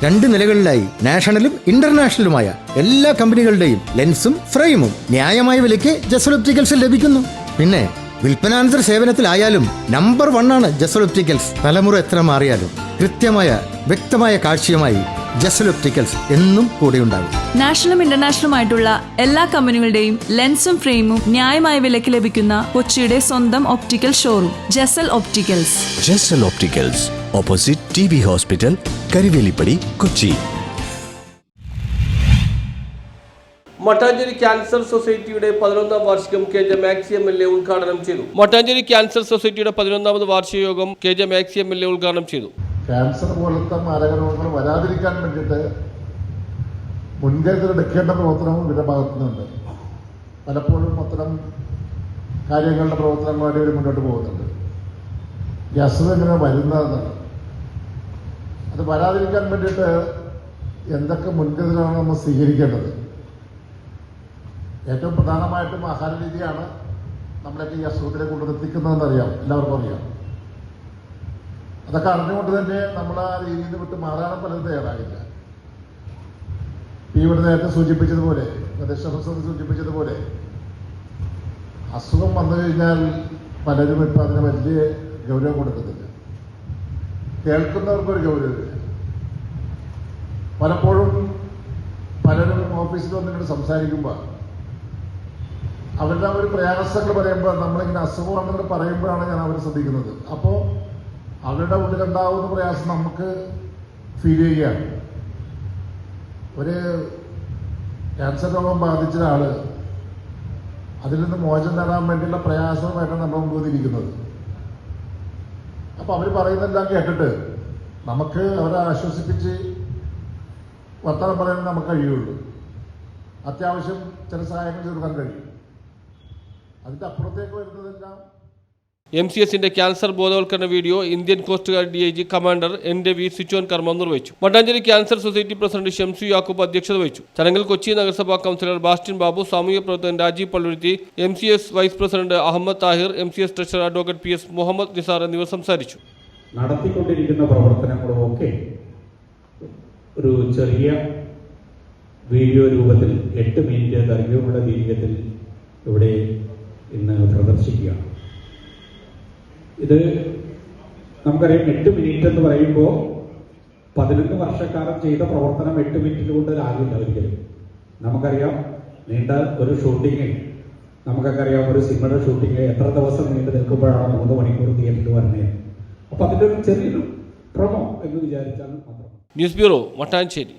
2 നിലകളിലായി നാഷണലും ഇന്റർനാഷണലുമായ എല്ലാ കമ്പനികളുടെയും ലെൻസും ഫ്രെയിമും ന്യായമായ വിലയ്ക്ക് ജസൽ ഒപ്റ്റിക്കൽസിൽ ലഭിക്കുന്നു. പിന്നെ വിൽപ്പനാനന്തര സേവനത്തിലായാലും നമ്പർ 1 ആണ് ജസൽ ഒപ്റ്റിക്കൽസ്. തലമുറ എത്ര മാറിയാലും കൃത്യമായ വ്യക്തമായ കാഴ്ചയുമായി ജസൽ ഒപ്റ്റിക്കൽസ് എന്നും കൂടെയുണ്ടാകും. നാഷണലും ഇന്റർനാഷണലുമായിട്ടുള്ള എല്ലാ കമ്പനികളുടെയും ലെൻസും ഫ്രെയിമും ന്യായമായ വിലയ്ക്ക് ലഭിക്കുന്ന കൊച്ചിയുടെ സ്വന്തം optical showroom Jasal opticals. Jasal opticals, opposite TB hospital, Karivelippady, Kochi. Mattancherry cancer സൊസൈറ്റിയുടെ 11ാം വാർഷികം KJ മാക്സി MLA ഉദ്ഘാടനം ചെയ്തു. മട്ടാഞ്ചേരി ക്യാൻസർ സൊസൈറ്റിയുടെ 11ാമത് വാർഷിക യോഗം KJ മാക്സി MLA ഉദ്ഘാടനം ചെയ്തു. ക്യാൻസർ പോലത്തെ മാരകരോഗങ്ങൾ വരാതിരിക്കാൻ വേണ്ടിയിട്ട് മുൻകരുതൽ എടുക്കേണ്ട പ്രവർത്തനവും ഇവരുടെ ഭാഗത്തുനിന്നുണ്ട്. പലപ്പോഴും അത്തരം കാര്യങ്ങളുടെ പ്രവർത്തനങ്ങളുമായിട്ട് ഇവർ മുന്നോട്ട് പോകുന്നുണ്ട്. ഈ അസുഖം എങ്ങനെ വരുന്നതെന്നാണ്, അത് വരാതിരിക്കാൻ വേണ്ടിയിട്ട് എന്തൊക്കെ മുൻകരുതലാണ് നമ്മൾ സ്വീകരിക്കേണ്ടത്. ഏറ്റവും പ്രധാനമായിട്ടും ആഹാര രീതിയാണ് നമ്മളൊക്കെ ഈ അസുഖത്തിലേക്ക് കൊണ്ടുവന്നെത്തിക്കുന്നതെന്നറിയാം, എല്ലാവർക്കും അറിയാം. അതൊക്കെ അറിഞ്ഞുകൊണ്ട് തന്നെ നമ്മൾ ആ രീതിയിൽ നിന്ന് വിട്ട് മാറാനും പലരും തയ്യാറാകില്ല. ഇവിടെ നേരത്തെ സൂചിപ്പിച്ചതുപോലെ, സൂചിപ്പിച്ചതുപോലെ അസുഖം വന്നു കഴിഞ്ഞാൽ പലരും ഇപ്പം അതിന് വലിയ ഗൗരവം കൊടുക്കുന്നില്ല. കേൾക്കുന്നവർക്കൊരു ഗൗരവമില്ല. പലപ്പോഴും പലരും ഓഫീസിൽ വന്നിട്ട് സംസാരിക്കുമ്പോൾ അവരുടെ ഒരു പ്രയാസങ്ങൾ പറയുമ്പോൾ നമ്മളിങ്ങനെ അസുഖമാണെന്ന് പറയുമ്പോഴാണ് ഞാൻ അവരെ ശ്രദ്ധിക്കുന്നത്. അപ്പോൾ അവരുടെ ഉള്ളിലുണ്ടാവുന്ന പ്രയാസം നമുക്ക് ഫീൽ ചെയ്യുകയാണ്. ഒരു ക്യാൻസർ രോഗം ബാധിച്ച ഒരാൾ അതിൽ നിന്ന് മോചനം നേടാൻ വേണ്ടിയുള്ള പ്രയാസമായിട്ടാണ് നമ്മുടെ മുമ്പിരിക്കുന്നത്. അപ്പോൾ അവർ പറയുന്നതെല്ലാം കേട്ടിട്ട് നമുക്ക് അവരെ ആശ്വസിപ്പിച്ച് വർത്തമാനം പറയാൻ നമുക്ക് കഴിയുള്ളൂ. അത്യാവശ്യം ചില സഹായങ്ങൾ ചെറുക്കാൻ കഴിയും. അതിൻ്റെ അപ്പുറത്തേക്ക് വരുന്നതെല്ലാം MCSന്റെ ക്യാൻസർ ബോധവൽക്കരണ video Indian coast guard DIG commander NV switch on കർമ്മം നിർവഹിച്ചു. Mattancherry cancer society president Shamsu Yakub അധ്യക്ഷത വഹിച്ചു. ചടങ്ങിൽ കൊച്ചി നഗരസഭാ കൗൺസിലർ ബാസ്റ്റിൻ ബാബു, സാമൂഹ്യ പ്രവർത്തകൻ Rajeev Palluruthy, MCS vice president Ahmed Thahir, MCS treasurer advocate PS Muhammad Nisar എന്നിവർ സംസാരിച്ചു. നടത്തിക്കൊണ്ടിരിക്കുന്ന പ്രവർത്തനങ്ങളുമൊക്കെ ഒരു ചെറിയ വീഡിയോ രൂപത്തിൽ 8 മിനിറ്റ് ദൈർഘ്യമുള്ള വീഡിയോത്തിൽ ഇവിടെ ഇന്ന് പ്രദർശിക്കുകയാണ്. ഇത് നമുക്കറിയാം, 8 മിനിറ്റ് എന്ന് പറയുമ്പോൾ 11 വർഷക്കാലം ചെയ്ത പ്രവർത്തനം 8 മിനിറ്റിൽ കൊണ്ട് ആകില്ല ഒരിക്കലും. നമുക്കറിയാം, നീണ്ട ഒരു ഷൂട്ടിങ്, നമുക്കൊക്കെ അറിയാം, ഒരു സിനിമയുടെ ഷൂട്ടിങ് എത്ര ദിവസം നീണ്ടു നിൽക്കുമ്പോഴാണ് 3 മണിക്കൂർ തിയേറ്ററിൽ വരുന്നത്. അപ്പം അതിൻ്റെ ഒരു ചെറിയൊരു പ്രൊമോ എന്ന് വിചാരിച്ചാൽ മാത്രം. News bureau, Mattancherry.